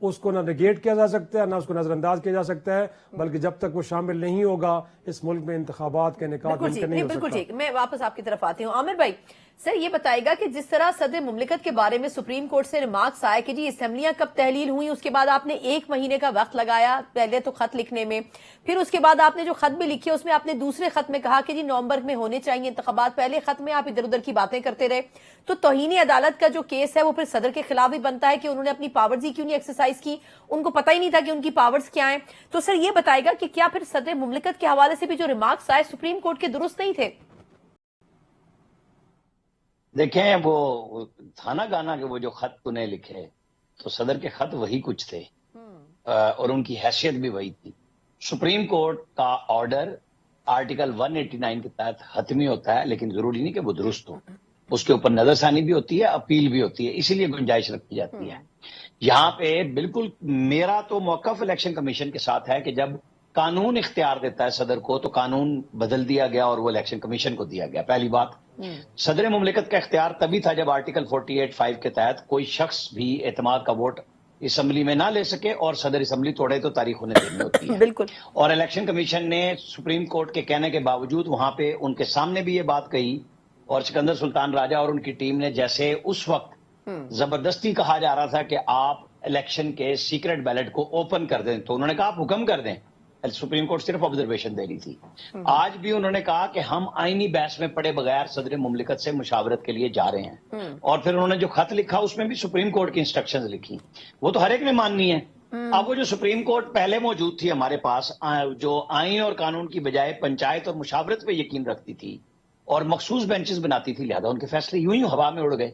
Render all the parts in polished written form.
اس کو نہ نگیٹ کیا جا سکتا ہے نہ اس کو نظر انداز کیا جا سکتا ہے، بلکہ جب تک وہ شامل نہیں ہوگا اس ملک میں انتخابات کا انعقاد ممکن نہیں ہو بالکل سکتا۔ ٹھیک، میں واپس آپ کی طرف آتی ہوں۔ عامر بھائی، سر یہ بتائے گا کہ جس طرح صدر مملکت کے بارے میں سپریم کورٹ سے ریمارکس آئے کہ جی اسمبلیاں کب تحلیل ہوئی، اس کے بعد آپ نے 1 مہینے کا وقت لگایا پہلے تو خط لکھنے میں، پھر اس کے بعد آپ نے جو خط بھی لکھے اس میں آپ نے دوسرے خط میں کہا کہ جی نومبر میں ہونے چاہیے انتخابات، پہلے خط میں آپ ادھر ادھر کی باتیں کرتے رہے، تو توہین عدالت کا جو کیس ہے وہ پھر صدر کے خلاف بھی بنتا ہے کہ انہوں نے اپنی پاورز ہی کیوں نہیں ایکسرسائز کی، ان کو پتہ ہی نہیں تھا کہ ان کی پاورز کیا ہیں۔ تو سر یہ بتائے گا کہ کیا پھر صدر مملکت کے حوالے سے بھی جو ریمارکس آئے سپریم کورٹ کے درست نہیں تھے؟ دیکھیں وہ تھا نا گانا کہ وہ جو خط نے لکھے، تو صدر کے خط وہی کچھ تھے اور ان کی حیثیت بھی وہی تھی۔ سپریم کورٹ کا آرڈر آرٹیکل 189 کے تحت حتمی ہوتا ہے، لیکن ضروری نہیں کہ وہ درست ہو، اس کے اوپر نظر ثانی بھی ہوتی ہے، اپیل بھی ہوتی ہے، اسی لیے گنجائش رکھی جاتی ہے۔ یہاں پہ بالکل میرا تو موقف الیکشن کمیشن کے ساتھ ہے کہ جب قانون اختیار دیتا ہے صدر کو تو قانون بدل دیا گیا اور وہ الیکشن کمیشن کو دیا گیا۔ پہلی بات، صدر مملکت کا اختیار تبھی تھا جب آرٹیکل 48(5) کے تحت کوئی شخص بھی اعتماد کا ووٹ اسمبلی میں نہ لے سکے اور صدر اسمبلی توڑے تو تاریخ انہیں دینی ہوتی ہے۔ بالکل۔ اور الیکشن کمیشن نے سپریم کورٹ کے کہنے کے باوجود وہاں پہ ان کے سامنے بھی یہ بات کہی، اور سکندر سلطان راجہ اور ان کی ٹیم نے جیسے اس وقت زبردستی کہا جا رہا تھا کہ آپ الیکشن کے سیکرٹ بیلٹ کو اوپن کر دیں، تو انہوں نے کہا آپ حکم کر دیں، سپریم کورٹ صرف آبزرویشن دے رہی تھی۔ آج بھی انہوں نے کہا کہ ہم آئینی بحث میں پڑے بغیر صدر مملکت سے مشاورت کے لیے جا رہے ہیں، اور پھر انہوں نے جو خط لکھا اس میں بھی سپریم کورٹ کی انسٹرکشنز لکھی، وہ تو ہر ایک نے ماننی ہے۔ اب وہ جو سپریم کورٹ پہلے موجود تھی ہمارے پاس، جو آئین اور قانون کی بجائے پنچایت اور مشاورت پہ یقین رکھتی تھی اور مخصوص بینچز بناتی تھی، لہذا ان کے فیصلے یوں ہی ہوا میں اڑ گئے۔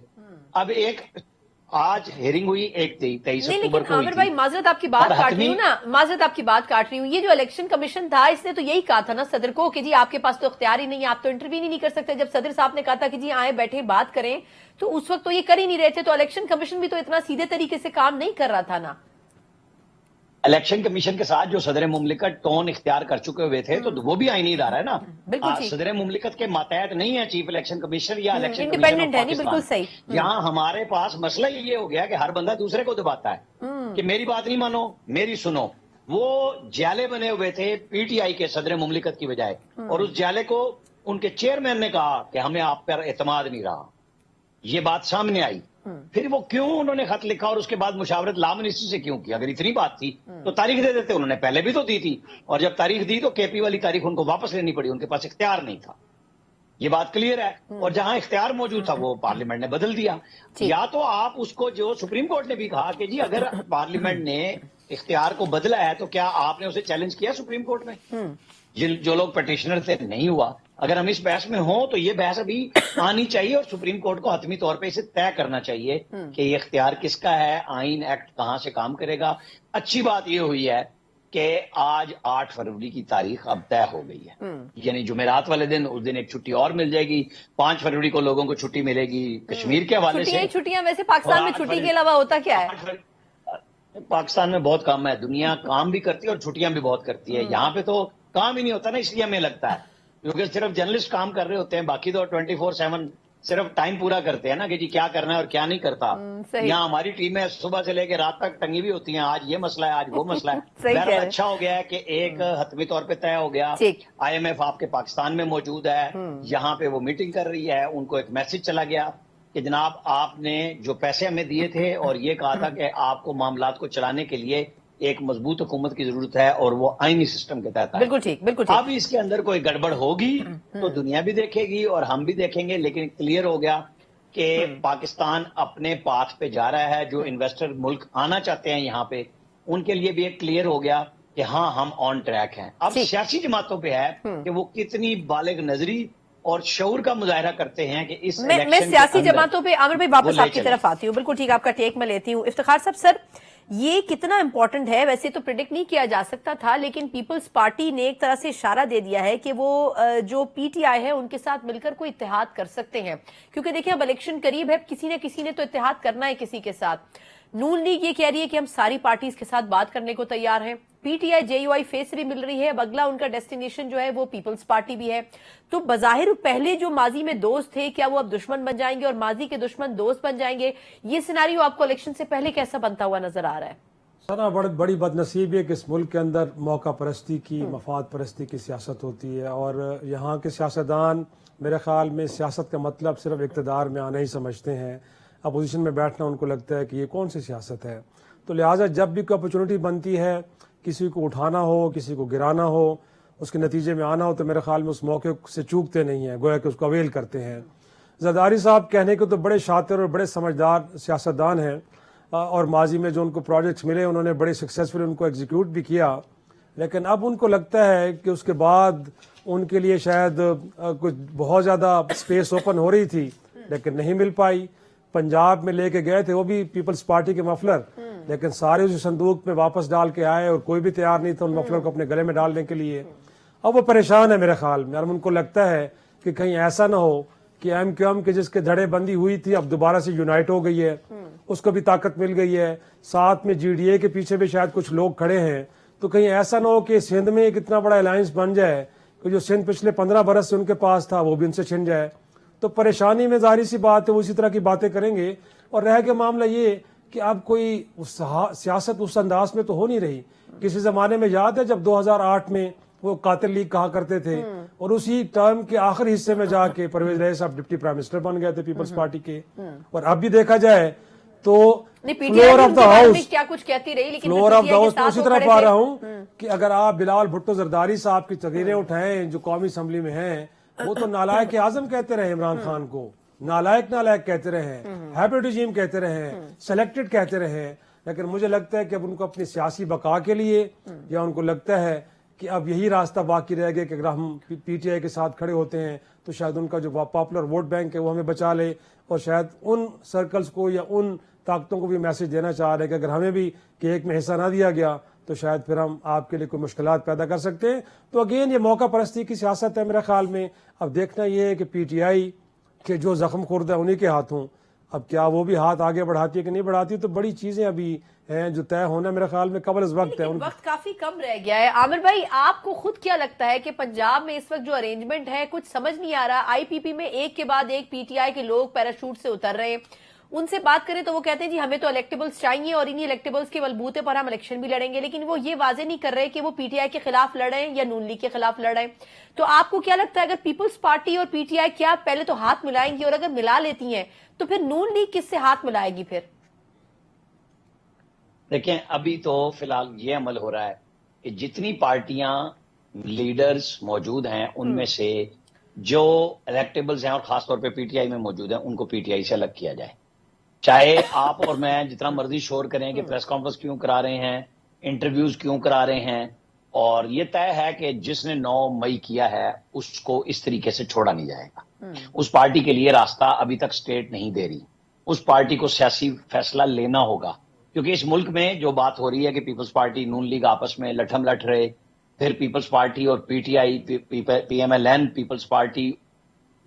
اب ایک آج ہیرنگ ہوئی 23 نہیں، اکتوبر لیکن کو ہوئی عامر تھی، بھائی معذرت آپ کی بات اور کاٹ رہی حتمی ہوں نا، معذرت آپ کی بات کاٹ رہی ہوں، یہ جو الیکشن کمیشن تھا اس نے تو یہی کہا تھا نا صدر کو کہ جی آپ کے پاس تو اختیار ہی نہیں ہے، آپ تو انٹرویو ہی نہیں کر سکتے۔ جب صدر صاحب نے کہا تھا کہ جی آئیں بیٹھے بات کریں، تو اس وقت تو یہ کر ہی نہیں رہے تھے، تو الیکشن کمیشن بھی تو اتنا سیدھے طریقے سے کام نہیں کر رہا تھا نا۔ الیکشن کمیشن کے ساتھ جو صدر مملکت ٹون اختیار کر چکے ہوئے تھے تو وہ بھی آئینی ادارہ ہے نا۔ بالکل ٹھیک، صدر مملکت کے ماتحت نہیں ہے چیف الیکشن کمیشن یا الیکشن کمیشن انڈیپینڈنٹ آف ہے، نہیں بالکل پاکستان۔ صحیح۔ یہاں ہمارے پاس مسئلہ یہ ہو گیا کہ ہر بندہ دوسرے کو دباتا ہے کہ میری بات نہیں مانو، میری سنو۔ وہ جالے بنے ہوئے تھے پی ٹی آئی کے صدر مملکت کی بجائے، اور اس جالے کو ان کے چیئرمین نے کہا کہ ہمیں آپ پر اعتماد نہیں رہا، یہ بات سامنے آئی۔ پھر وہ کیوں انہوں نے خط لکھا اور اس کے بعد مشاورت لا منسٹری سے کیوں کی؟ اگر اتنی بات تھی تو تاریخ دے دیتے، انہوں نے پہلے بھی تو دی تھی، اور جب تاریخ دی تو کے پی والی تاریخ ان کو واپس لینی پڑی، ان کے پاس اختیار نہیں تھا، یہ بات کلیئر ہے۔ اور جہاں اختیار موجود تھا وہ پارلیمنٹ نے بدل دیا۔ یا تو آپ اس کو، جو سپریم کورٹ نے بھی کہا کہ جی اگر پارلیمنٹ نے اختیار کو بدلا ہے تو کیا آپ نے اسے چیلنج کیا سپریم کورٹ میں؟ جو لوگ پٹیشنر تھے، نہیں ہوا۔ اگر ہم اس بحث میں ہوں تو یہ بحث ابھی آنی چاہیے اور سپریم کورٹ کو حتمی طور پہ اسے طے کرنا چاہیے کہ یہ اختیار کس کا ہے، آئین ایکٹ کہاں سے کام کرے گا۔ اچھی بات یہ ہوئی ہے کہ آج 8 فروری کی تاریخ اب طے ہو گئی ہے، یعنی جمعرات والے دن، اس دن ایک چھٹی اور مل جائے گی، 5 فروری کو لوگوں کو چھٹی ملے گی کشمیر کے حوالے سے۔ چھٹیاں ویسے پاکستان میں چھٹی کے علاوہ ہوتا کیا ہے؟ پاکستان میں بہت کام ہے، دنیا کام بھی کرتی ہے اور چھٹیاں بھی بہت کرتی ہے، یہاں پہ تو کام ہی نہیں ہوتا نا، اس لیے ہمیں لگتا ہے کیونکہ صرف جرنلسٹ کام کر رہے ہوتے ہیں، باقی تو 24/7 صرف ٹائم پورا کرتے ہیں نا کہ جی کیا کرنا ہے اور کیا نہیں کرتا۔ یہاں ہماری ٹیمیں صبح سے لے کے رات تک ٹنگی بھی ہوتی ہیں، آج یہ مسئلہ ہے، آج وہ مسئلہ ہے۔ بہرحال اچھا ہو گیا ہے کہ ایک حتمی طور پہ طے ہو گیا، آئی ایم ایف آپ کے پاکستان میں موجود ہے، یہاں پہ وہ میٹنگ کر رہی ہے، ان کو ایک میسج چلا گیا کہ جناب آپ نے جو پیسے ہمیں دیے تھے اور یہ کہا تھا کہ آپ کو معاملات کو چلانے کے لیے ایک مضبوط حکومت کی ضرورت ہے اور وہ آئینی سسٹم کے تحت ہے۔ بالکل ٹھیک، بالکل ٹھیک۔ اب اس کے اندر کوئی گڑبڑ ہوگی تو دنیا بھی دیکھے گی اور ہم بھی دیکھیں گے، لیکن کلیئر ہو گیا کہ پاکستان اپنے پاتھ پہ جا رہا ہے۔ جو انویسٹر ملک آنا چاہتے ہیں یہاں پہ، ان کے لیے بھی ایک کلیئر ہو گیا کہ ہاں ہم آن ٹریک ہیں۔ اب سیاسی جماعتوں پہ ہے کہ وہ کتنی بالغ نظری اور شعور کا مظاہرہ کرتے ہیں کہ اس میں سیاسی جماعتوں پہ عامر بھائی واپس آپ کی طرف آتی ہوں، بالکل ٹھیک، آپ کا ٹیک میں لیتی ہوں۔ افتخار صاحب، سر یہ کتنا امپورٹنٹ ہے؟ ویسے تو پریڈکٹ نہیں کیا جا سکتا تھا، لیکن پیپلز پارٹی نے ایک طرح سے اشارہ دے دیا ہے کہ وہ جو پی ٹی آئی ہے ان کے ساتھ مل کر کوئی اتحاد کر سکتے ہیں، کیونکہ دیکھیں اب الیکشن قریب ہے، کسی نے تو اتحاد کرنا ہے کسی کے ساتھ۔ نون لیگ یہ کہہ رہی ہے کہ ہم ساری پارٹیز کے ساتھ بات کرنے کو تیار ہیں، P T I J U I فیس سے بھی مل رہی ہے، اب اگلا ان کا ڈیسٹینیشن جو ہے وہ پیپلز پارٹی بھی ہے۔ تو بظاہر پہلے جو ماضی میں دوست تھے، کیا وہ اب دشمن بن جائیں گے اور ماضی کے دشمن دوست بن جائیں گے؟ یہ سیناریو آپ کو الیکشن سے پہلے کیسا بنتا ہوا نظر آ رہا ہے؟ سنا بڑی بدنصیبی ہے کہ اس ملک کے اندر موقع پرستی کی مفاد پرستی کی سیاست ہوتی ہے، اور یہاں کے سیاستدان میرے خیال میں سیاست کا مطلب صرف اقتدار میں آنا ہی سمجھتے ہیں، اپوزیشن میں بیٹھنا ان کو لگتا ہے کہ یہ کون سی سیاست ہے. تو لہٰذا جب بھی کوئی اپرچونٹی بنتی ہے کسی کو اٹھانا ہو، کسی کو گرانا ہو، اس کے نتیجے میں آنا ہو، تو میرے خیال میں اس موقع سے چوکتے نہیں ہیں، گویا کہ اس کو اویل کرتے ہیں. زرداری صاحب کہنے کو تو بڑے شاطر اور بڑے سمجھدار سیاستدان ہیں، اور ماضی میں جو ان کو پروجیکٹس ملے انہوں نے بڑے سکسیسفلی ان کو ایگزیکیوٹ بھی کیا، لیکن اب ان کو لگتا ہے کہ اس کے بعد ان کے لیے شاید کچھ بہت زیادہ اسپیس اوپن ہو رہی تھی لیکن نہیں مل پائی. پنجاب میں لے کے گئے تھے وہ بھی پیپلز پارٹی کے مفلر، لیکن سارے اسی صندوق میں واپس ڈال کے آئے اور کوئی بھی تیار نہیں تھا ان مفلر کو اپنے گلے میں ڈالنے کے لیے. اب وہ پریشان ہے میرے خیال میں، اور ان کو لگتا ہے کہ کہیں ایسا نہ ہو کہ ایم کیو ایم کے جس کے دھڑے بندی ہوئی تھی اب دوبارہ سے یونائٹ ہو گئی ہے، اس کو بھی طاقت مل گئی ہے، ساتھ میں جی ڈی اے کے پیچھے بھی شاید کچھ لوگ کھڑے ہیں، تو کہیں ایسا نہ ہو کہ سندھ میں ایک اتنا بڑا الائنس بن جائے کہ جو سندھ پچھلے 15 برس سے ان کے پاس تھا وہ بھی ان سے چھن جائے. تو پریشانی میں ظاہر سی بات ہے وہ اسی طرح کی باتیں کریں گے. اور رہ کے معاملہ یہ کہ اب کوئی سیاست اس انداز میں تو ہو نہیں رہی. کسی زمانے میں یاد ہے جب 2008 میں وہ قاتل لیگ کہا کرتے تھے، اور اسی ٹرم کے آخری حصے میں جا کے پرویز رئیس صاحب ڈپٹی پرائم منسٹر بن گئے تھے پیپلز پارٹی کے. اور اب بھی دیکھا جائے تو فلور آف دا ہاؤس، کیا کچھ کہتی رہی، لیکن فلور آف دا ہاؤس میں اسی طرف آ رہا ہوں کہ اگر آپ بلال بھٹو زرداری صاحب کی تقریریں اٹھائیں جو قومی اسمبلی میں ہیں، وہ تو نالائق اعظم کہتے رہے عمران خان کو، نالائق کہتے رہے، ہیپی ریجیم کہتے رہے، سلیکٹڈ کہتے رہے. لیکن مجھے لگتا ہے کہ اب ان کو اپنی سیاسی بقا کے لیے، یا ان کو لگتا ہے کہ اب یہی راستہ باقی رہ گیا کہ اگر ہم پی ٹی آئی کے ساتھ کھڑے ہوتے ہیں تو شاید ان کا جو پاپولر ووٹ بینک ہے وہ ہمیں بچا لے، اور شاید ان سرکلز کو یا ان طاقتوں کو بھی میسج دینا چاہ رہے ہیں کہ اگر ہمیں بھی کیک میں حصہ نہ دیا گیا تو شاید پھر ہم آپ کے لیے کوئی مشکلات پیدا کر سکتے ہیں. تو اگین یہ موقع پرستی کی سیاست ہے میرے خیال میں. اب دیکھنا یہ ہے کہ پی ٹی آئی کے جو زخم خورد ہے انہی کے ہاتھوں، اب کیا وہ بھی ہاتھ آگے بڑھاتی ہے کہ نہیں بڑھاتی. تو بڑی چیزیں ابھی ہیں جو طے ہونا میرے خیال میں قبل از وقت ہے. وقت کافی کم رہ گیا ہے. عامر بھائی، آپ کو خود کیا لگتا ہے کہ پنجاب میں اس وقت جو ارینجمنٹ ہے کچھ سمجھ نہیں آ رہا؟ آئی پی پی میں ایک کے بعد ایک پی ٹی آئی کے لوگ پیراشوٹ سے اتر رہے ہیں. ان سے بات کریں تو وہ کہتے ہیں جی ہمیں تو الیکٹیبلز چاہیے اور انہی الیکٹیبلز کے بلبوتے پر ہم الیکشن بھی لڑیں گے، لیکن وہ یہ واضح نہیں کر رہے کہ وہ پی ٹی آئی کے خلاف لڑ رہے ہیں یا نون لیگ کے خلاف لڑ رہے ہیں. تو آپ کو کیا لگتا ہے اگر پیپلز پارٹی اور پی ٹی آئی کیا پہلے تو ہاتھ ملائیں گی، اور اگر ملا لیتی ہیں تو پھر نون لیگ کس سے ہاتھ ملائے گی پھر؟ دیکھیں، ابھی تو فی الحال یہ عمل ہو رہا ہے کہ جتنی پارٹیاں لیڈرز موجود ہیں ان میں سے جو الیکٹیبلز ہیں اور خاص طور پہ پی ٹی آئی میں موجود ہیں ان کو پی ٹی آئی سے الگ کیا جائے. چاہے آپ اور میں جتنا مرضی شور کریں کہ پریس کانفرنس کیوں کرا رہے ہیں، انٹرویوز کیوں کرا رہے ہیں، اور یہ طے ہے کہ جس نے 9 مئی کیا ہے اس کو اس طریقے سے چھوڑا نہیں جائے گا. اس پارٹی کے لیے راستہ ابھی تک سٹیٹ نہیں دے رہی. اس پارٹی کو سیاسی فیصلہ لینا ہوگا، کیونکہ اس ملک میں جو بات ہو رہی ہے کہ پیپلز پارٹی نون لیگ آپس میں لٹھم لٹ رہے، پھر پیپلز پارٹی اور P T I P M L N Peoples Party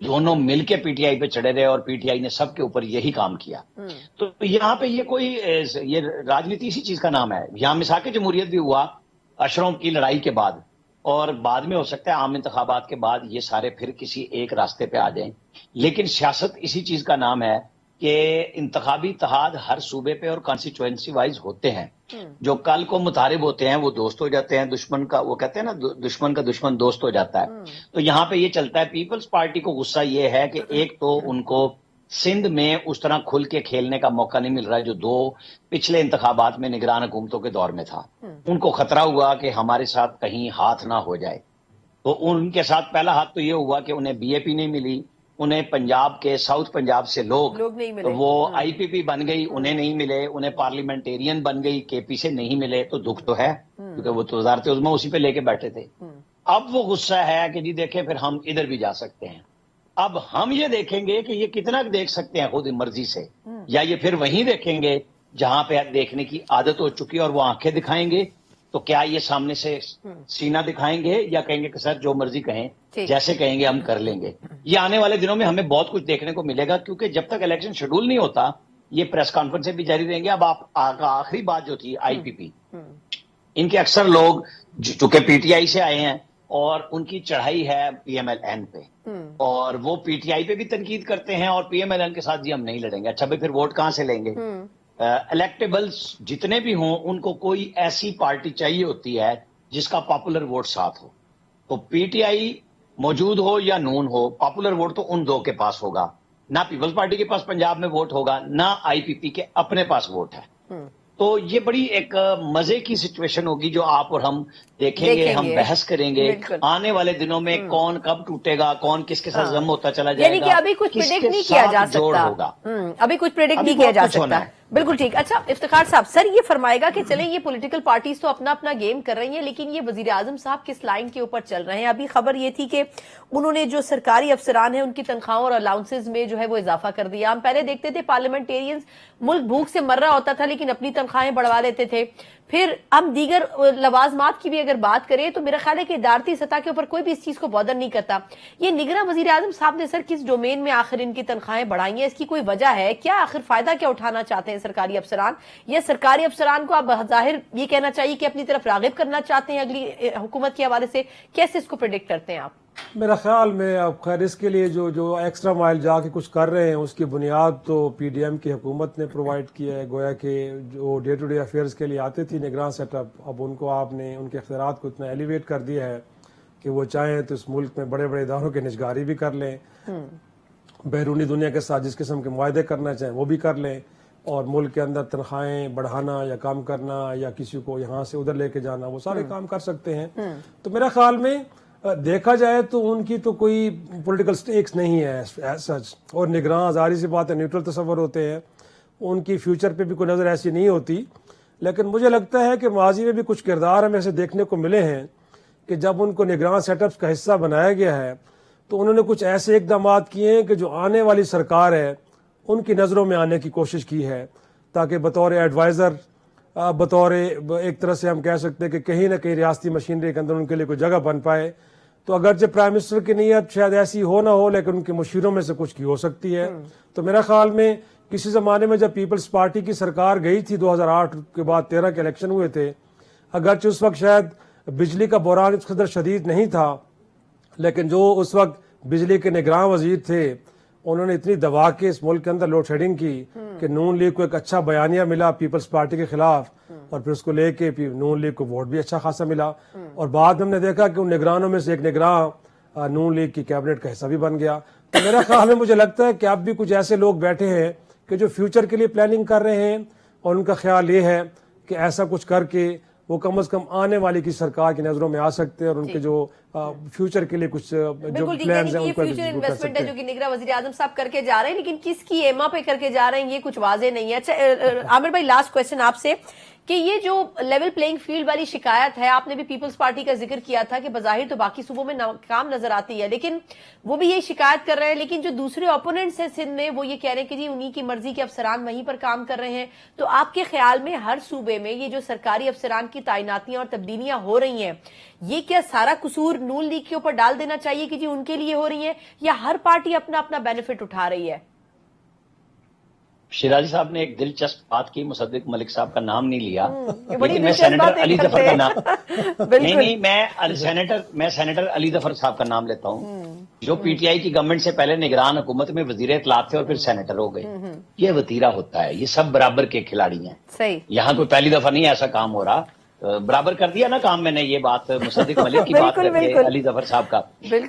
دونوں مل کے پی ٹی آئی پہ چڑھے رہے، اور پی ٹی آئی نے سب کے اوپر یہی کام کیا. تو یہاں پہ یہ راجنیتی اسی چیز کا نام ہے. یہاں مساق جمہوریت بھی ہوا اشروں کی لڑائی کے بعد، اور بعد میں ہو سکتا ہے عام انتخابات کے بعد یہ سارے پھر کسی ایک راستے پہ آ جائیں. لیکن سیاست اسی چیز کا نام ہے کہ انتخابی اتحاد ہر صوبے پہ اور کانسٹیچوئنسی وائز ہوتے ہیں. جو کل کو متحارب ہوتے ہیں وہ دوست ہو جاتے ہیں، دشمن کا وہ کہتے ہیں نا دشمن کا دشمن دوست ہو جاتا ہے. تو یہاں پہ یہ چلتا ہے. پیپلز پارٹی کو غصہ یہ ہے کہ ایک تو ان کو سندھ میں اس طرح کھل کے کھیلنے کا موقع نہیں مل رہا ہے جو 2 پچھلے انتخابات میں نگران حکومتوں کے دور میں تھا. ان کو خطرہ ہوا کہ ہمارے ساتھ کہیں ہاتھ نہ ہو جائے. تو ان کے ساتھ پہلا ہاتھ تو یہ ہوا کہ انہیں بی اے پی نہیں ملی، انہیں پنجاب کے ساؤتھ پنجاب سے لوگ نہیں ملے، تو وہ آئی پی پی بن گئی، انہیں نہیں ملے. انہیں پارلیمنٹیرین بن گئی، کے پی سے نہیں ملے. تو دکھ تو ہے کیونکہ وہ تو وزارت عظمیٰ اسی پہ لے کے بیٹھے تھے. اب وہ غصہ ہے کہ جی دیکھیں پھر ہم ادھر بھی جا سکتے ہیں. اب ہم یہ دیکھیں گے کہ یہ کتنا دیکھ سکتے ہیں خود مرضی سے، یا یہ پھر وہیں دیکھیں گے جہاں پہ دیکھنے کی عادت ہو چکی اور وہ آنکھیں دکھائیں گے. تو کیا یہ سامنے سے سینہ دکھائیں گے یا کہیں گے کہ سر جو مرضی کہیں، جیسے کہیں گے ہم کر لیں گے. یہ آنے والے دنوں میں ہمیں بہت کچھ دیکھنے کو ملے گا، کیونکہ جب تک الیکشن شیڈول نہیں ہوتا یہ پریس کانفرنسیں بھی جاری رہیں گے. اب آپ آخری بات جو تھی آئی پی پی، ان کے اکثر لوگ چونکہ پی ٹی آئی سے آئے ہیں اور ان کی چڑھائی ہے پی ایم ایل این پہ، اور وہ پی ٹی آئی پہ بھی تنقید کرتے ہیں اور پی ایم ایل این کے ساتھ جی ہم نہیں لڑیں گے. اچھا بھائی پھر ووٹ کہاں سے لیں گے؟ الیکٹیبلز جتنے بھی ہوں ان کو کوئی ایسی پارٹی چاہیے ہوتی ہے جس کا پاپولر ووٹ ساتھ ہو. تو پی ٹی آئی موجود ہو یا نون ہو، پاپولر ووٹ تو ان دو کے پاس ہوگا. نہ پیپلز پارٹی کے پاس پنجاب میں ووٹ ہوگا، نہ آئی پی پی کے اپنے پاس ووٹ ہے. تو یہ بڑی ایک مزے کی سچویشن ہوگی جو آپ اور ہم دیکھیں گے، ہم بحث کریں گے آنے والے دنوں میں کون کب ٹوٹے گا، کون کس کے ساتھ ضم ہوتا چلا جائے گا. یعنی کہ ابھی کچھ پریڈکٹ نہیں کیا جا سکتا. ابھی کچھ پریڈکٹ نہیں کیا جا سکتا. بالکل ٹھیک. اچھا افتخار صاحب، سر یہ فرمائے گا کہ چلیں یہ پولیٹیکل پارٹیز تو اپنا اپنا گیم کر رہی ہیں، لیکن یہ وزیر اعظم صاحب کس لائن کے اوپر چل رہے ہیں؟ ابھی خبر یہ تھی کہ انہوں نے جو سرکاری افسران ہیں ان کی تنخواہوں اور الاؤنسز میں جو ہے وہ اضافہ کر دیا. ہم پہلے دیکھتے تھے پارلیمنٹیرینز ملک بھوک سے مر رہا ہوتا تھا لیکن اپنی تنخواہیں بڑھوا لیتے تھے. پھر ہم دیگر لوازمات کی بھی اگر بات کریں تو میرا خیال ہے کہ ادارتی سطح کے اوپر کوئی بھی اس چیز کو بادر نہیں کرتا. یہ نگراں وزیر اعظم صاحب نے سر کس ڈومین میں آخر ان کی تنخواہیں بڑھائی ہیں؟ اس کی کوئی وجہ ہے کیا؟ آخر فائدہ کیا اٹھانا چاہتے ہیں سرکاری افسران؟ یا سرکاری افسران کو اب ظاہر یہ کہنا چاہیے کہ اپنی طرف راغب کرنا چاہتے ہیں اگلی حکومت کے حوالے سے؟ کیسے اس کو پریڈکٹ کرتے ہیں آپ؟ میرا خیال میں اب خیر اس کے لیے جو ایکسٹرا مائل جا کے کچھ کر رہے ہیں اس کی بنیاد تو پی ڈی ایم کی حکومت نے پرووائڈ کیا ہے. گویا کہ جو ڈے ٹو ڈے افیئرز کے لیے آتے تھی نگراں سیٹ اپ، اب ان کو آپ نے ان کے اختیارات کو اتنا ایلیویٹ کر دیا ہے کہ وہ چاہیں تو اس ملک میں بڑے بڑے اداروں کی نگرانی بھی کر لیں، بیرونی دنیا کے ساتھ جس قسم کے معاہدے کرنا چاہیں وہ بھی کر لیں، اور ملک کے اندر تنخواہیں بڑھانا یا کم کرنا یا کسی کو یہاں سے ادھر لے کے جانا وہ سارے کام کر سکتے ہیں. تو میرا خیال میں دیکھا جائے تو ان کی تو کوئی پولیٹیکل سٹیکس نہیں ہے ایز سچ، اور نگراں ظاہر سی بات ہے نیوٹرل تصور ہوتے ہیں، ان کی فیوچر پہ بھی کوئی نظر ایسی نہیں ہوتی. لیکن مجھے لگتا ہے کہ ماضی میں بھی کچھ کردار ہمیں ایسے دیکھنے کو ملے ہیں کہ جب ان کو نگراں سیٹ اپس کا حصہ بنایا گیا ہے تو انہوں نے کچھ ایسے اقدامات کیے ہیں کہ جو آنے والی سرکار ہے ان کی نظروں میں آنے کی کوشش کی ہے، تاکہ بطور ایڈوائزر، بطور ایک طرح سے ہم کہہ سکتے ہیں کہ کہیں نہ کہیں ریاستی مشینری کے اندر ان کے لیے کوئی جگہ بن پائے. تو اگرچہ پرائم منسٹر کی نیت شاید ایسی ہو نہ ہو لیکن ان کے مشیروں میں سے کچھ کی ہو سکتی ہے. تو میرا خیال میں کسی زمانے میں جب پیپلز پارٹی کی سرکار گئی تھی 2008 کے بعد 13 کے الیکشن ہوئے تھے، اگرچہ اس وقت شاید بجلی کا بحران اس قدر شدید نہیں تھا، لیکن جو اس وقت بجلی کے نگراں وزیر تھے انہوں نے اتنی دبا کے اس ملک کے اندر لوڈ شیڈنگ کی کہ نون لیگ کو ایک اچھا بیانیہ ملا پیپلز پارٹی کے خلاف، اور پھر اس کو لے کے نون لیگ کو ووٹ بھی اچھا خاصا ملا، اور بعد میں ہم نے دیکھا کہ ان نگرانوں میں سے ایک نگراں نون لیگ کی کیبنٹ کا حصہ بھی بن گیا. تو میرا خیال میں مجھے لگتا ہے کہ اب بھی کچھ ایسے لوگ بیٹھے ہیں کہ جو فیوچر کے لیے پلاننگ کر رہے ہیں، اور ان کا خیال یہ ہے کہ ایسا کچھ کر کے وہ کم از کم آنے والی کی سرکار کی نظروں میں آ سکتے ہیں اور ان کے جو فیوچر کے لیے کچھ جو پلانز ہیں ان کو فیوچر انویسٹمنٹ ہے جو کہ نگراں وزیر اعظم صاحب کر کے جا رہے ہیں، لیکن کس کی ایما پہ کر کے جا رہے ہیں یہ کچھ واضح نہیں ہے. اچھا عامر بھائی، لاسٹ کویسچن آپ سے کہ یہ جو لیول پلینگ فیلڈ والی شکایت ہے، آپ نے بھی پیپلز پارٹی کا ذکر کیا تھا کہ بظاہر تو باقی صوبوں میں ناکام نظر آتی ہے، لیکن وہ بھی یہی شکایت کر رہے ہیں، لیکن جو دوسرے اوپوننٹس ہیں سندھ میں وہ یہ کہہ رہے ہیں کہ جی انہی کی مرضی کے افسران وہیں پر کام کر رہے ہیں. تو آپ کے خیال میں ہر صوبے میں یہ جو سرکاری افسران کی تعیناتیاں اور تبدیلیاں ہو رہی ہیں، یہ کیا سارا قصور نون لیگ کے اوپر ڈال دینا چاہیے کہ جی ان کے لیے ہو رہی ہیں، یا ہر پارٹی اپنا اپنا بینیفٹ اٹھا رہی ہے؟ شیرازی صاحب نے ایک دلچسپ بات کی، مصدق ملک صاحب کا نام نہیں لیا، لیکن میں سینیٹر علی ظفر کا نام میں سینیٹر علی ظفر صاحب کا نام لیتا ہوں، جو پی ٹی آئی کی گورنمنٹ سے پہلے نگران حکومت میں وزیر اطلاع تھے اور پھر سینیٹر ہو گئے. یہ وتیرہ ہوتا ہے، یہ سب برابر کے کھلاڑی ہیں. صحیح، یہاں کوئی پہلی دفعہ نہیں ایسا کام ہو رہا، برابر کر دیا نا کام. میں نے یہ بات مصدق ملک کی بات کر کے علی ظفر صاحب کا،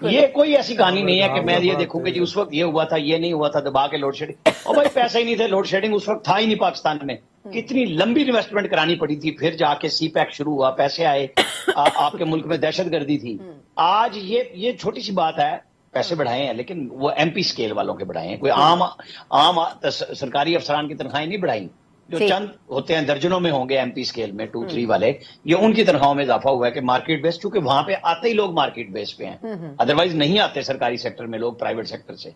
یہ کوئی ایسی کہانی نہیں ہے کہ میں یہ دیکھوں کہ جی اس وقت یہ ہوا تھا یہ نہیں ہوا تھا دبا کے لوڈ شیڈنگ. اور بھائی پیسے ہی نہیں تھے، لوڈ شیڈنگ اس وقت تھا ہی نہیں پاکستان میں. کتنی لمبی انویسٹمنٹ کرانی پڑی تھی، پھر جا کے سی پیک شروع ہوا، پیسے آئے، آپ کے ملک میں دہشت گردی تھی. آج یہ چھوٹی سی بات ہے، پیسے بڑھائے ہیں لیکن وہ ایم پی اسکیل والوں کے بڑھائے ہیں، کوئی عام سرکاری افسران کی تنخواہیں نہیں بڑھائیں. جو چند ہوتے ہیں درجنوں میں ہوں گے ایم پی اسکیل میں 2-3 والے، یہ ان کی تنخواہوں میں اضافہ ہوا ہے کہ مارکیٹ بیس، چونکہ وہاں پہ آتے ہی لوگ مارکیٹ بیس پہ ہیں، ادروائز نہیں آتے سرکاری سیکٹر میں لوگ پرائیویٹ سیکٹر سے.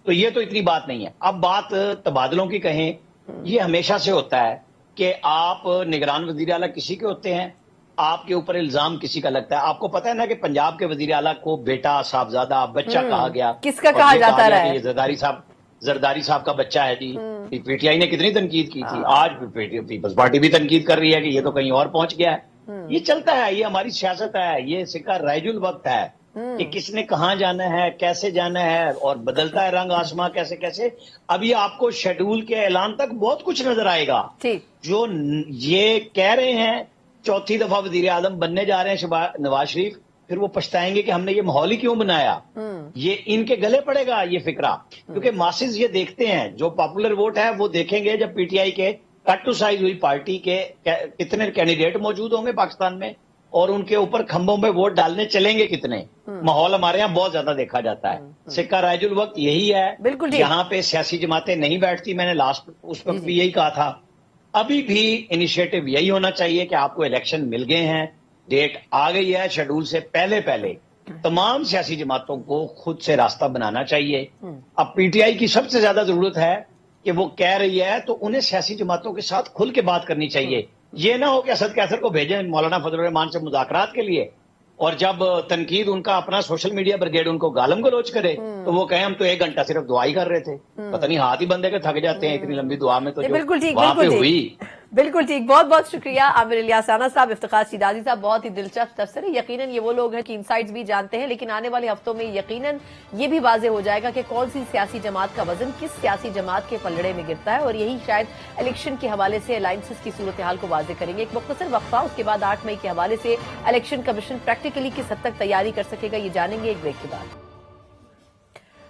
تو یہ تو اتنی بات نہیں ہے. اب بات تبادلوں کی کہیں، یہ ہمیشہ سے ہوتا ہے کہ آپ نگران وزیر اعلیٰ کسی کے ہوتے ہیں، آپ کے اوپر الزام کسی کا لگتا ہے. آپ کو پتا ہے نا کہ پنجاب کے وزیر اعلیٰ کو بیٹا، صاحبزادہ، بچہ کہا گیا. کس کا کہا جاتا رہا ہے؟ زرداری صاحب کا بچہ ہے جی. پی ٹی آئی نے کتنی تنقید کی تھی، آج پیپلز پارٹی بھی تنقید کر رہی ہے کہ یہ تو کہیں اور پہنچ گیا ہے. یہ چلتا ہے، یہ ہماری سیاست ہے، یہ سکہ رائج الوقت ہے. کہ کس نے کہاں جانا ہے، کیسے جانا ہے، اور بدلتا ہے رنگ آسماں کیسے کیسے. ابھی آپ کو شیڈول کے اعلان تک بہت کچھ نظر آئے گا. ٹھیک. جو یہ کہہ رہے ہیں چوتھی دفعہ وزیر اعظم بننے جا رہے ہیں نواز شریف، پھر وہ پچھتائیں گے کہ ہم نے یہ ماحول ہی کیوں بنایا. یہ ان کے گلے پڑے گا یہ فکرہ، کیونکہ ماسز یہ دیکھتے ہیں، جو پاپولر ووٹ ہے وہ دیکھیں گے جب پی ٹی آئی کے کٹ ٹو سائز ہوئی پارٹی کے کتنے کینڈیڈیٹ موجود ہوں گے پاکستان میں، اور ان کے اوپر کھمبوں پہ ووٹ ڈالنے چلیں گے کتنے. ماحول ہمارے یہاں بہت زیادہ دیکھا جاتا ہے. سکہ رائج الوقت یہی ہے. بالکل ٹھیک. یہاں پہ سیاسی جماعتیں نہیں بیٹھتی، میں نے لاسٹ اس وقت بھی یہی کہا تھا. ابھی بھی انیشیٹو یہی ہونا چاہیے کہ آپ کو الیکشن مل گئے ہیں، ڈیٹ آ گئی ہے، شیڈول سے پہلے تمام سیاسی جماعتوں کو خود سے راستہ بنانا چاہیے. اب پی ٹی آئی کی سب سے زیادہ ضرورت ہے کہ وہ کہہ رہی ہے تو انہیں سیاسی جماعتوں کے ساتھ کھل کے بات کرنی چاہیے. یہ نہ ہو کہ اسد کیسر کو بھیجیں مولانا فضل الرحمان سے مذاکرات کے لیے، اور جب تنقید ان کا اپنا سوشل میڈیا بریگیڈ ان کو گالم گلوچ کرے تو وہ کہیں ہم تو 1 گھنٹہ صرف دعا ہی کر رہے تھے. پتہ نہیں ہاتھ ہی بندے کے تھک جاتے ہیں اتنی لمبی دعا میں. تو جو بالکل ٹھیک، وہاں پہ ہوئی. بالکل ٹھیک. بہت بہت شکریہ عامر الیاس رانا صاحب، افتخار شیرازی صاحب. بہت ہی دلچسپ تبصرے. یقیناً یہ وہ لوگ ہیں کہ انسائٹس بھی جانتے ہیں، لیکن آنے والے ہفتوں میں یقیناً یہ بھی واضح ہو جائے گا کہ کون سی سیاسی جماعت کا وزن کس سیاسی جماعت کے پلڑے میں گرتا ہے، اور یہی شاید الیکشن کے حوالے سے الائنسز کی صورتحال کو واضح کریں گے. ایک مختصر وقفہ، اس کے بعد 8 مئی کے حوالے سے الیکشن کمیشن پریکٹیکلی کس حد تک تیاری کر سکے گا یہ جانیں گے ایک بریک کے بعد.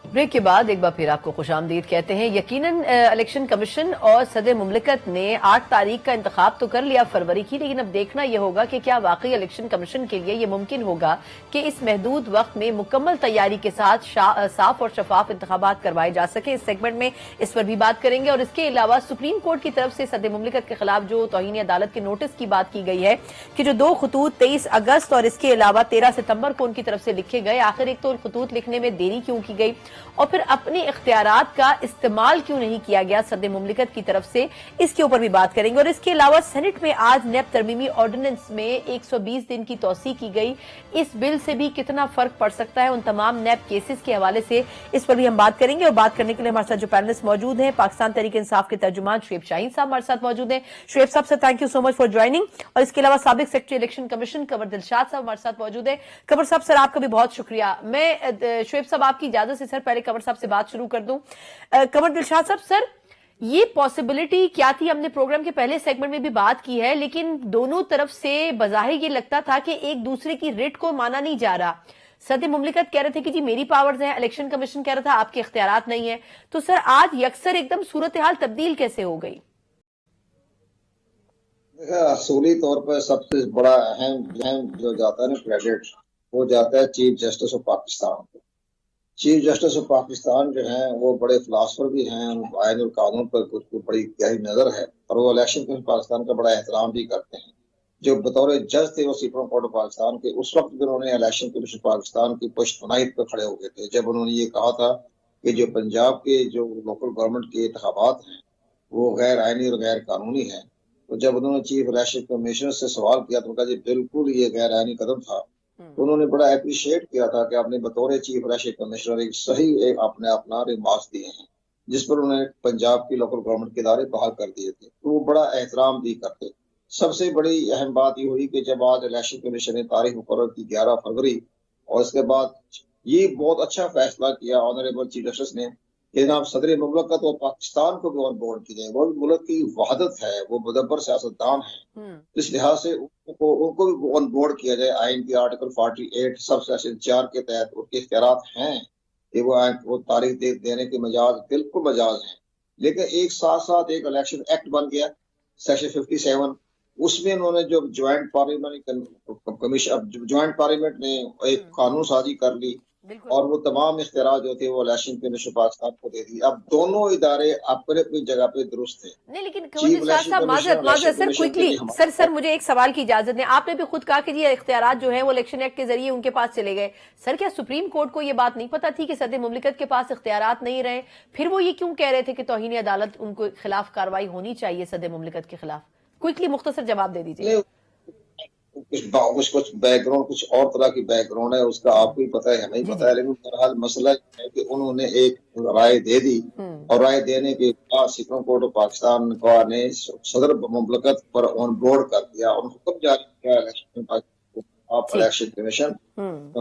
بریک کے بعد ایک بار پھر آپ کو خوش آمدید کہتے ہیں. یقیناً الیکشن کمیشن اور صدر مملکت نے 8 تاریخ کا انتخاب تو کر لیا فروری کی، لیکن اب دیکھنا یہ ہوگا کہ کیا واقعی الیکشن کمیشن کے لیے یہ ممکن ہوگا کہ اس محدود وقت میں مکمل تیاری کے ساتھ صاف اور شفاف انتخابات کروائے جا سکے. اس سیگمنٹ میں اس پر بھی بات کریں گے. اور اس کے علاوہ سپریم کورٹ کی طرف سے صدر مملکت کے خلاف جو توہین عدالت کے نوٹس کی بات کی گئی ہے کہ جو 2 خطوط 23 اگست اور اس کے علاوہ 13 ستمبر کو ان کی طرف سے لکھے گئے، آخر ایک تو خطوط لکھنے میں دیری کیوں کی گئی، اور پھر اپنے اختیارات کا استعمال کیوں نہیں کیا گیا صدر مملکت کی طرف سے، اس کے اوپر بھی بات کریں گے. اور اس کے علاوہ سینٹ میں آج نیب ترمیمی آرڈیننس میں 120 دن کی توسیع کی گئی. اس بل سے بھی کتنا فرق پڑ سکتا ہے ان تمام نیب کیسز کے حوالے سے، اس پر بھی ہم بات کریں گے. اور بات کرنے کے لیے ہمارے ساتھ جو پینلسٹ موجود ہیں، پاکستان تحریک انصاف کے ترجمان شعیب شاہین صاحب ہمارے ساتھ موجود ہیں. شعیب صاحب سے thank you so much for joining. اور اس کے علاوہ سابق secretary election commission Qamar Dilshad صاحب ہمارے ساتھ موجود ہیں. قمر صاحب سر آپ کا بھی بہت شکریہ. میں شعیب صاحب آپ کی اجازت سے سر پہلے قمر صاحب سے بات شروع کر دوں. قمر دلشاد صاحب، سر یہ پاسبلٹی کیا تھی؟ ہم نے پروگرام کے پہلے سیگمنٹ میں بھی بات کی ہے، لیکن دونوں طرف سے بظاہر یہ لگتا تھا کہ ایک دوسرے کی ریٹ کو مانا نہیں جا رہا. صدر مملکت کہہ رہے تھے کہ جی میری پاورز ہیں، الیکشن کمیشن کہہ رہا تھا آپ کے اختیارات نہیں ہیں. تو سر آج یکسر ایک دم صورتحال تبدیل کیسے ہو گئی؟ اصولی طور پر سب سے بڑا اہم جو جاتا ہے نا کریڈٹ، وہ جاتا ہے چیف جسٹس آف پاکستان کو. چیف جسٹس آف پاکستان جو ہیں وہ بڑے فلاسفر بھی ہیں، آئین القانون پر کچھ بڑی گہری نظر ہے، اور وہ الیکشن کمیشن پاکستان کا بڑا احترام بھی کرتے ہیں. جو بطور جج تھے وہ سپریم کورٹ آف پاکستان کے، اس وقت بھی انہوں نے الیکشن کمیشن پاکستان کی پشت پناہی پہ کھڑے ہو گئے تھے جب انہوں نے یہ کہا تھا کہ جو پنجاب کے جو لوکل گورنمنٹ کے انتخابات ہیں وہ غیر آئینی اور غیر قانونی ہیں. تو جب انہوں نے چیف الیکشن کمیشنر سے سوال کیا تو کہا جی بالکل یہ غیر آئینی قدم تھا. تو انہوں نے بڑا اپریشیٹ کیا تھا کہ آپ نے بطور چیف الیکشن کمیشنر ایک صحیح اپنا ریمارکس دیے ہیں، جس پر انہوں نے پنجاب کی لوکل گورنمنٹ کے ادارے بحال کر دیے تھے. تو وہ بڑا احترام بھی کرتے. سب سے بڑی اہم بات یہ ہوئی کہ جب آج الیکشن کمیشن نے تاریخ مقرر کی 11 فروری، اور اس کے بعد یہ بہت اچھا فیصلہ کیا آنریبل چیف جسٹس نے کہ جناب صدر مملکت اور پاکستان کو بھی آن بورڈ کی جائے. وہ ملک کی وحدت ہے، وہ مدبر سیاستدان ہیں، اس لحاظ سے ان کو بھی آن بورڈ کیا جائے. آئین کی آرٹیکل 48 سب سیکشن 4 کے تحت ان کے اختیارات ہیں کہ وہ تاریخ دینے کے مجاز بالکل مجاز ہیں. لیکن ایک ساتھ ساتھ ایک الیکشن ایکٹ بن گیا سیکشن 57، اس میں انہوں نے جو جوائنٹ پارلیمنٹ نے ایک قانون سازی کر لی اور وہ تمام اختیارات جو تھے وہ الیکشن کمیشن پاکستان کو دے دی. اب دونوں ادارے اپنے اپنی جگہ پہ درست ہیں. نہیں لیکن معذرت سر کوئکلی سر مجھے ایک سوال کی اجازت دیں. آپ نے بھی خود کہا کہ یہ اختیارات جو ہیں وہ الیکشن ایکٹ کے ذریعے ان کے پاس چلے گئے. سر کیا سپریم کورٹ کو یہ بات نہیں پتا تھی کہ صدر مملکت کے پاس اختیارات نہیں رہے؟ پھر وہ یہ کیوں کہہ رہے تھے کہ توہین عدالت ان کو خلاف کارروائی ہونی چاہیے صدر مملکت کے خلاف؟ کوئکلی مختصر جواب دے دیجیے. کچھ بیک گراؤنڈ کچھ اور طرح کی بیک گراؤنڈ ہے، اس کا آپ کو ہی پتا ہے، ہمیں ہی پتا ہے. لیکن بہرحال مسئلہ یہ ہے کہ انہوں نے ایک رائے دے دی، اور رائے دینے کے بعد سپریم کورٹ آف پاکستان نے صدر مملکت پر آن بورڈ کر دیا اور حکم جاری کیا الیکشن کمیشن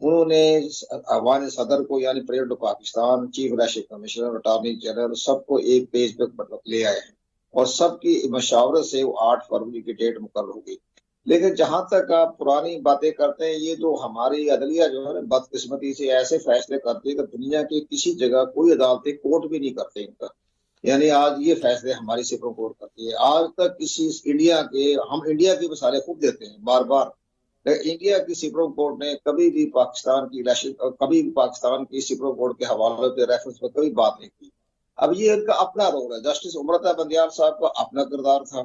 انہوں نے افغان صدر کو یعنی president of Pakistan, chief election commissioner, attorney general سب کو ایک پیج پہ لے آئے ہیں اور سب کی مشاورت سے وہ 8 فروری کی ڈیٹ مقرر ہوگی. لیکن جہاں تک آپ پرانی باتیں کرتے ہیں، یہ تو ہماری عدلیہ جو ہے نا بدقسمتی سے ایسے فیصلے کرتی ہے کہ دنیا کی کسی جگہ کوئی عدالتیں کورٹ بھی نہیں کرتے ان کا. یعنی آج یہ فیصلے ہماری سپریم کورٹ کرتی ہے. آج تک کسی انڈیا کے، ہم انڈیا کی مثالیں خوب دیتے ہیں بار بار، لیکن انڈیا کی سپریم کورٹ نے کبھی بھی پاکستان کی الیکشن، کبھی بھی پاکستان کی سپریم کورٹ کے حوالے پہ ریفرنس پہ کبھی بات نہیں کی. اب یہ ان کا اپنا رول ہے. جسٹس امرتا بندیال صاحب کا اپنا کردار تھا،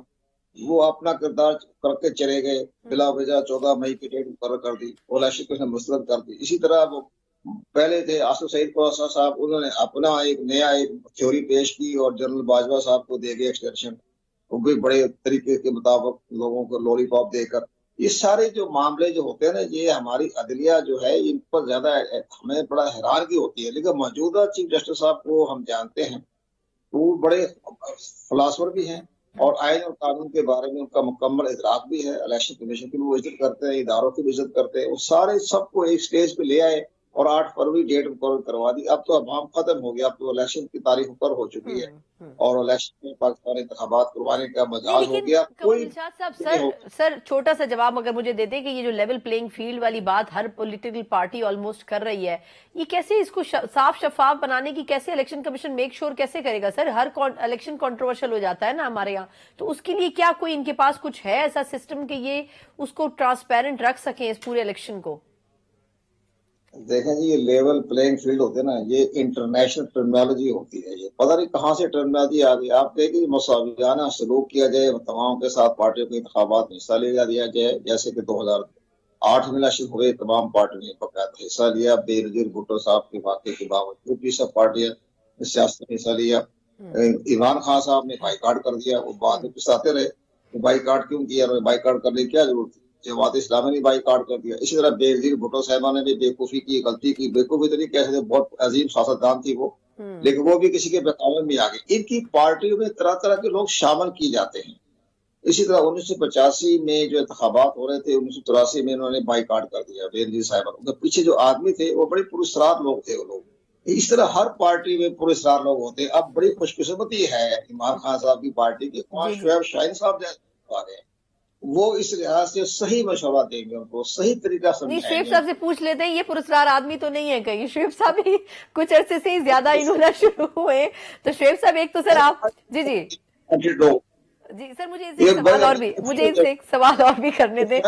وہ اپنا کردار کر کے چلے گئے، بلا وجہ 14 مئی کی ڈیٹ مقرر کر دی اور الیکشن کو مسترد کر دی. اسی طرح وہ پہلے تھے آصف سعید قوسا صاحب، انہوں نے اپنا ایک نیا ایک تھیوری پیش کی اور جنرل باجوہ صاحب کو دے گئے ایکسٹینشن، وہ بھی بڑے طریقے کے مطابق لوگوں کو لولی پاپ دے کر. یہ سارے جو معاملے جو ہوتے ہیں نا، یہ ہماری عدلیہ جو ہے ان پر زیادہ ہمیں بڑا حیرانگی ہوتی ہے. لیکن موجودہ چیف جسٹس صاحب کو ہم جانتے ہیں، وہ بڑے فلاسفر بھی ہیں اور آئین اور قانون کے بارے میں ان کا مکمل ادراک بھی ہے. الیکشن کمیشن کی بھی وہ عزت کرتے ہیں، اداروں کی بھی عزت کرتے ہیں. وہ سارے سب کو ایک سٹیج پہ لے آئے اور 8 فروری ڈیٹ مقرر کروا دی. اب تو ابہام ختم ہو گیا، اب تو الیکشن کی تاریخ اوپر ہو چکی ہے اور الیکشن میں پاکستان انتخابات کروانے کا مجاز ہو گیا. کوئی سر چھوٹا سا جواب اگر مجھے دے دیں کہ یہ جو لیول پلینگ فیلڈ والی بات ہر پولیٹیکل پارٹی آلموسٹ کر رہی ہے، یہ کیسے اس کو صاف شفاف بنانے کی کیسے الیکشن کمیشن میک شور کیسے کرے گا؟ سر ہر الیکشن کنٹروورشل ہو جاتا ہے نا ہمارے یہاں، تو اس کے لیے کیا کوئی ان کے پاس کچھ ہے ایسا سسٹم کہ یہ اس کو ٹرانسپیرنٹ رکھ سکیں اس پورے الیکشن کو؟ دیکھیں جی، یہ لیول پلینگ فیلڈ ہوتے ہیں نا، یہ انٹرنیشنل ٹرمینالوجی ہوتی ہے. یہ پتہ نہیں کہاں سے ٹرمینالوجی آ گئی. آپ دیکھیں مساویانہ سلوک کیا جائے، تمام کے ساتھ پارٹیوں کے انتخابات میں حصہ لیا جائے. جیسے کہ 2008 میں الیکشن ہوئے، تمام پارٹیوں نے باقاعدہ حصہ لیا. بے نظیر بھٹو صاحب کے واقعے کے باوجود بھی سب پارٹیاں سیاست میں حصہ لیا. عمران خان صاحب نے بائیکاٹ کر دیا، وہ بعد میں پچھتاتے رہے وہ بائیکاٹ کیوں کیا، بائیکاٹ کرنے کی کیا ضرورت تھی. جماعت اسلامی نے بائیکاٹ کر دیا. اسی طرح بے نظیر بھٹو صاحبہ نے بھی بےوقوفی کی، غلطی کی. بےوقوفی تو نہیں کہہ سکتے، بہت عظیم سیاستدان تھی وہ، لیکن وہ بھی کسی کے بہکاوے میں آ گئی. ان کی پارٹیوں میں طرح طرح کے لوگ شامل کیے جاتے ہیں. اسی طرح 1985 میں جو انتخابات ہو رہے تھے، 1983 میں انہوں نے بائیکاٹ کر دیا. بے نظیر صاحبہ ان کے پیچھے جو آدمی تھے وہ بڑے پراسرار لوگ تھے. وہ لوگ اس طرح ہر پارٹی میں پراسرار لوگ ہوتے ہیں. اب بڑی خوش قسمتی ہے عمران خان صاحب کی پارٹی کے شعیب شاہین صاحب جیسے آ گئے، وہ اس لحاظ سے صحیح مشورہ دیں گے، ان کو صحیح طریقہ سمجھائیں گے. شعیب صاحب سے پوچھ لیتے ہیں، یہ پراسرار آدمی تو نہیں ہے کہیں؟ شعیب صاحب ہی کچھ عرصے سے ہی زیادہ انہوں شروع ہوئے، تو شعیب صاحب ایک تو سر آپ جی سر مجھے ایک سوال اور بھی کرنے دیں.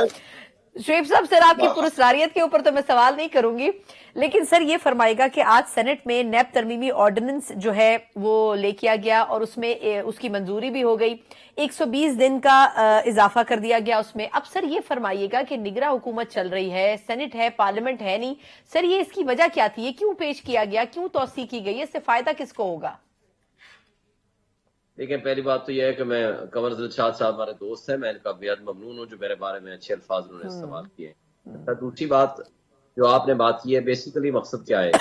شعیب صاحب سر آپ کی پراسراریت کے اوپر تو میں سوال نہیں کروں گی، لیکن سر یہ فرمائے گا کہ آج سینٹ میں نیب ترمیمی آرڈیننس جو ہے وہ لے کیا گیا اور اس میں اس کی منظوری بھی ہو گئی، 120 دن کا اضافہ کر دیا گیا اس میں. اب سر یہ فرمائیے گا کہ نگراں حکومت چل رہی ہے، سینٹ ہے، پارلیمنٹ ہے نہیں، سر یہ اس کی وجہ کیا تھی؟ یہ کیوں پیش کیا گیا، کیوں توسیع کی گئی، اس سے فائدہ کس کو ہوگا؟ دیکھیں، پہلی بات تو یہ ہے کہ میں قمر دلشاد صاحب ہمارے دوست ہیں، میں ان کا بےحد ممنون ہوں جو میرے بارے میں اچھے الفاظ انہوں نے استعمال کیے. دوسری بات جو آپ نے بات کی ہے، بیسیکلی مقصد کیا ہے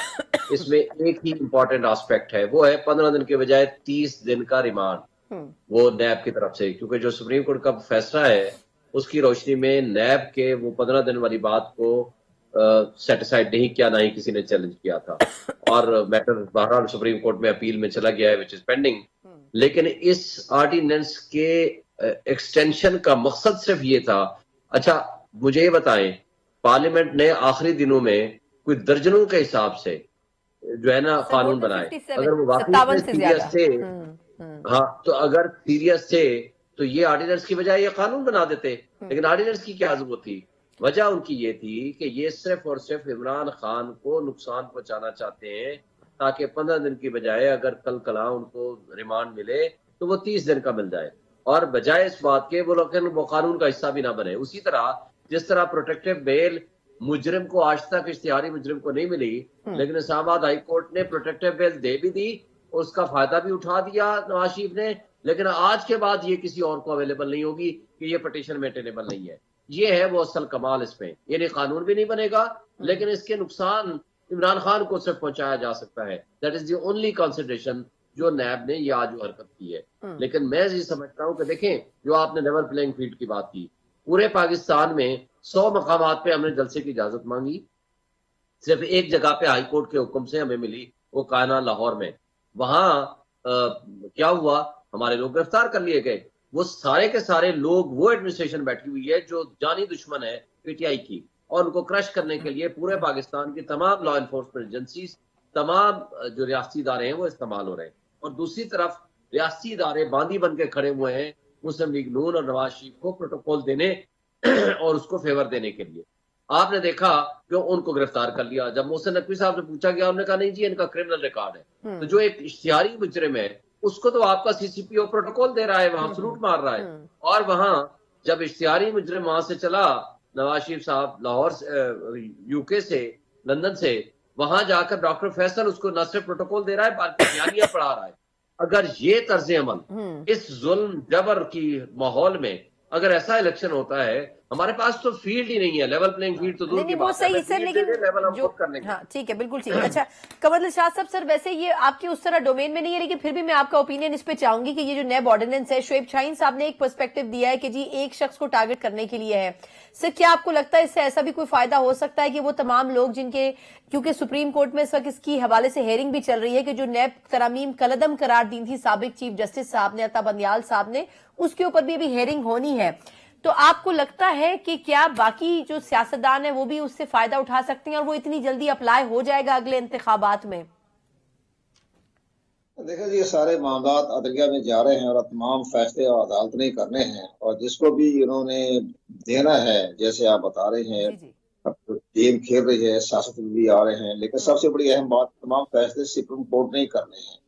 اس میں؟ ایک ہی امپورٹنٹ آسپیکٹ ہے، وہ ہے 15 دن کے بجائے 30 دن کا ریمانڈ وہ نیب کی طرف سے. کیونکہ جو سپریم کورٹ کا فیصلہ ہے اس کی روشنی میں نیب کے وہ 15 دن والی بات کو سیٹیسفائڈ نہیں کیا، نہ ہی کسی نے چیلنج کیا تھا، اور میٹر بہرحال سپریم کورٹ میں اپیل میں چلا گیا ہے وچ از پینڈنگ. لیکن اس آرڈیننس کے ایکسٹینشن کا مقصد صرف یہ تھا. اچھا مجھے یہ بتائیں، پارلیمنٹ نے آخری دنوں میں کوئی درجنوں کے حساب سے جو ہے نا قانون بنائے، اگر وہ واقعی سیریس تھے، ہاں تو اگر سیریس تھے تو یہ آرڈیننس کی بجائے یہ قانون بنا دیتے. لیکن آرڈیننس کی کیا ضرورت تھی؟ وجہ ان کی یہ تھی کہ یہ صرف اور صرف عمران خان کو نقصان پہنچانا چاہتے ہیں، تاکہ 15 دن کی بجائے اگر کل کلا ان کو ریمانڈ ملے تو وہ 30 دن کا مل جائے، اور بجائے اس بات کے وہ قانون کا حصہ بھی نہ بنے. اسی طرح جس طرح پروٹیکٹیو بیل مجرم کو آج تک اشتہاری مجرم کو نہیں ملی، لیکن اسلام آباد ہائی کورٹ نے پروٹیکٹیو بیل دے بھی دی، اس کا فائدہ بھی اٹھا دیا نواز شریف نے، لیکن آج کے بعد یہ کسی اور کو اویلیبل نہیں ہوگی کہ یہ پٹیشن مینٹینیبل نہیں ہے. یہ ہے وہ اصل کمال اس میں. یعنی قانون بھی نہیں بنے گا، لیکن اس کے نقصان عمران خان کو صرف پہنچایا جا سکتا ہے. That is the only consideration جو نیب نے یہ آج حرکت کی ہے. لیکن میں یہ سمجھتا ہوں کہ دیکھیں، جو آپ نے لیول پلینگ فیلڈ کی بات کی، پورے پاکستان میں 100 مقامات پہ ہم نے جلسے کی اجازت مانگی، صرف ایک جگہ پہ ہائی کورٹ کے حکم سے ہمیں ملی، وہ کائنہ لاہور میں. وہاں کیا ہوا، ہمارے لوگ گرفتار کر لیے گئے. وہ سارے کے سارے لوگ، وہ ایڈمنسٹریشن بیٹھی ہوئی ہے جو جانی دشمن ہے پی ٹی آئی کی، اور ان کو کرش کرنے کے لیے پورے پاکستان کی تمام لا انفورسمنٹ ایجنسیز، تمام جو ریاستی ادارے ہیں وہ استعمال ہو رہے ہیں. اور دوسری طرف ریاستی ادارے باندھی بن کے کھڑے ہوئے ہیں مسلم لیگ نون اور نواز شریف کو پروٹوکول دینے اور اس کو فیور دینے کے لیے. آپ نے دیکھا کہ ان کو گرفتار کر لیا. جب محسن نقوی صاحب سے پوچھا گیا، انہوں نے کہا نہیں جی ان کا کرمنل ریکارڈ ہے. تو جو ایک اشتہاری مجرم ہے اس کو تو آپ کا سی سی پی او پروٹوکول دے رہا ہے، وہاں سلوٹ مار رہا ہے. اور وہاں جب اشتہاری مجرم وہاں سے چلا، نواز شریف صاحب لاہور یو کے سے، لندن سے، وہاں جا کر ڈاکٹر فیصل اس کو نہ صرف پروٹوکول دے رہا ہے بلکہ بیانیہ پڑھا رہا ہے. اگر یہ طرز عمل اس ظلم جبر کی ماحول میں اگر ایسا الیکشن ہوتا ہے، ہمارے پاس تو فیلڈ ہی نہیں ہے، لیول پلینگ فیلڈ تو دور کی وہ بات ہے. صحیح سر، لیکن جو ہاں ٹھیک ہے، بالکل ٹھیک ہے. اچھا قمر شاہ صاحب، سر ویسے یہ آپ کی اس طرح ڈومین میں نہیں ہے، لیکن پھر بھی میں آپ کا اوپینین اس پہ چاہوں گی کہ یہ جو نیب آرڈیننس ہے، شعیب شاہین صاحب نے ایک پرسپیکٹو دیا ہے کہ جی ایک شخص کو ٹارگٹ کرنے کے لیے ہے. سر کیا آپ کو لگتا ہے اس سے ایسا بھی کوئی فائدہ ہو سکتا ہے کہ وہ تمام لوگ جن کے، کیونکہ سپریم کورٹ میں اس وقت اس کی حوالے سے ہیئرنگ بھی چل رہی ہے کہ جو نیب ترامیم کلعدم قرار دی تھی سابق چیف جسٹس صاحب نے، عطا بندیال صاحب نے، اس کے اوپر بھی ابھی ہیئرنگ ہونی ہے. تو آپ کو لگتا ہے کہ کیا باقی جو سیاستدان ہیں وہ بھی اس سے فائدہ اٹھا سکتے ہیں اور وہ اتنی جلدی اپلائی ہو جائے گا اگلے انتخابات میں؟ دیکھیں جی، یہ سارے معاملات عدلیہ میں جا رہے ہیں اور تمام فیصلے اور عدالت نے کرنے ہیں، اور جس کو بھی انہوں نے دینا ہے، جیسے آپ بتا رہے ہیں ٹیم کھیل رہی ہے، سیاست میں بھی آ رہے ہیں، لیکن سب سے بڑی اہم بات، تمام فیصلے سپریم کورٹ نے ہی کرنے ہیں.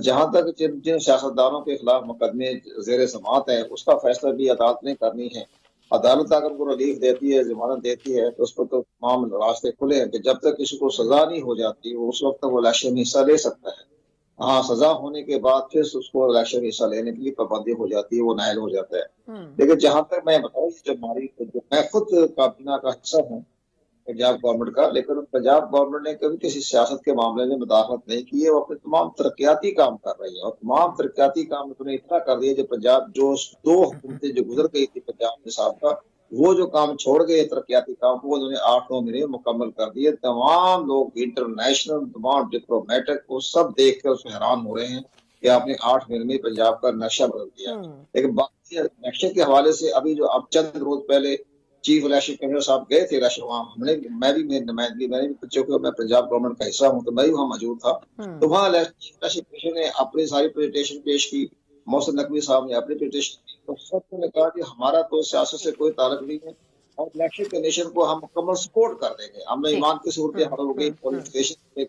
جہاں تک جن سیاستدانوں کے خلاف مقدمے زیر سماعت ہے اس کا فیصلہ بھی عدالت نے کرنی ہے. عدالت اگر کو ریلیف دیتی ہے، ضمانت دیتی ہے، تو اس کو تو تمام راستے کھلے ہیں کہ جب تک کسی کو سزا نہیں ہو جاتی وہ اس وقت تک وہ الیکشن میں حصہ لے سکتا ہے. ہاں، سزا ہونے کے بعد پھر اس کو الیکشن میں حصہ لینے کے لیے پابندی ہو جاتی ہے، وہ نائل ہو جاتا ہے. لیکن جہاں تک میں بتاؤں، جو میں خود کابینہ کا حصہ ہوں پنجاب گورنمنٹ کا، لیکن پنجاب گورنمنٹ نے کبھی کسی سیاست کے معاملے میں مداخلت نہیں کی ہے. وہ اپنے تمام ترقیاتی کام کر رہی ہے، اور تمام ترقیاتی کام نے اتنا کر دیا جو پنجاب، جو 2 حکومتیں جو گزر گئی تھی پنجاب میں سابقہ، وہ جو کام چھوڑ گئے ترقیاتی کام کو انہوں نے 8-9 مہینے مکمل کر دیے. تمام لوگ انٹرنیشنل، تمام ڈپلومیٹک، وہ سب دیکھ کر اس میں حیران ہو رہے ہیں کہ آپ نے 8 مہینے میں پنجاب کا نقشہ بدل دیا. لیکن باقی نقشے کے حوالے سے ابھی جو اب چند روز پہلے چیف الیکشن کمشنر صاحب گئے تھے الیکشن، وہاں میں بھی نمائندگی، میں نے بھی چونکہ میں پنجاب گورنمنٹ کا حصہ ہوں تو میں بھی وہاں موجود تھا. تو وہاں الیکشن کمیشن نے اپنی ساری پریزنٹیشن پیش کی، محسن نقوی صاحب نے اپنی پریزنٹیشن کی، تو سب نے کہا کہ ہمارا تو سیاست سے کوئی تعلق نہیں ہے اور الیکشن کمیشن کو ہم مکمل سپورٹ کر دیں گے. ہم نے ایمان کی صورتحال ہو گئی، پولیس اسٹیشن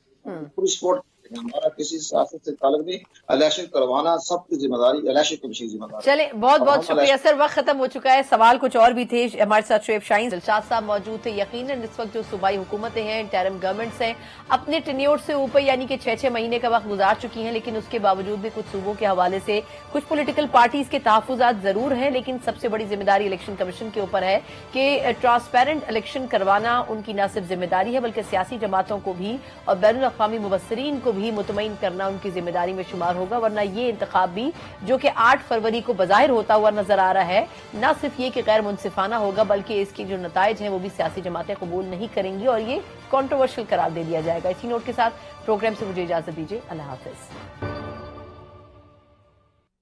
پوری سپورٹ، ہمارا کسی سیاست سے تعلق نہیں، الیکشن کروانا سب کی ذمہ داری الیکشن کمیشن کی ذمہ داری. چلیں بہت بہت شکریہ سر، وقت ختم ہو چکا ہے. سوال کچھ اور بھی تھے. ہمارے ساتھ شعیب شاہین دلشاد صاحب موجود تھے. یقیناً اس وقت جو صوبائی حکومتیں ہیں، انٹرم گورنمنٹس ہیں، اپنے ٹینیور سے اوپر یعنی کہ 6 مہینے کا وقت گزار چکی ہیں، لیکن اس کے باوجود بھی کچھ صوبوں کے حوالے سے کچھ پولیٹیکل پارٹیز کے تحفظات ضرور ہیں، لیکن سب سے بڑی ذمہ داری الیکشن کمیشن کے اوپر ہے کہ ٹرانسپیرنٹ الیکشن کروانا ان کی نہ صرف ذمہ داری ہے بلکہ سیاسی جماعتوں کو بھی اور بین الاقوامی مبصرین کو بھی مطمئن کرنا ان کی ذمہ داری میں شمار ہوگا. ورنہ یہ انتخاب بھی جو کہ 8 فروری کو بظاہر ہوتا ہوا نظر آ رہا ہے، نہ صرف یہ کہ غیر منصفانہ ہوگا بلکہ اس کی جو نتائج ہیں وہ بھی سیاسی جماعتیں قبول نہیں کریں گی اور یہ کنٹروورشل قرار دے دیا جائے گا. اسی نوٹ کے ساتھ پروگرام سے مجھے اجازت دیجیے. اللہ حافظ.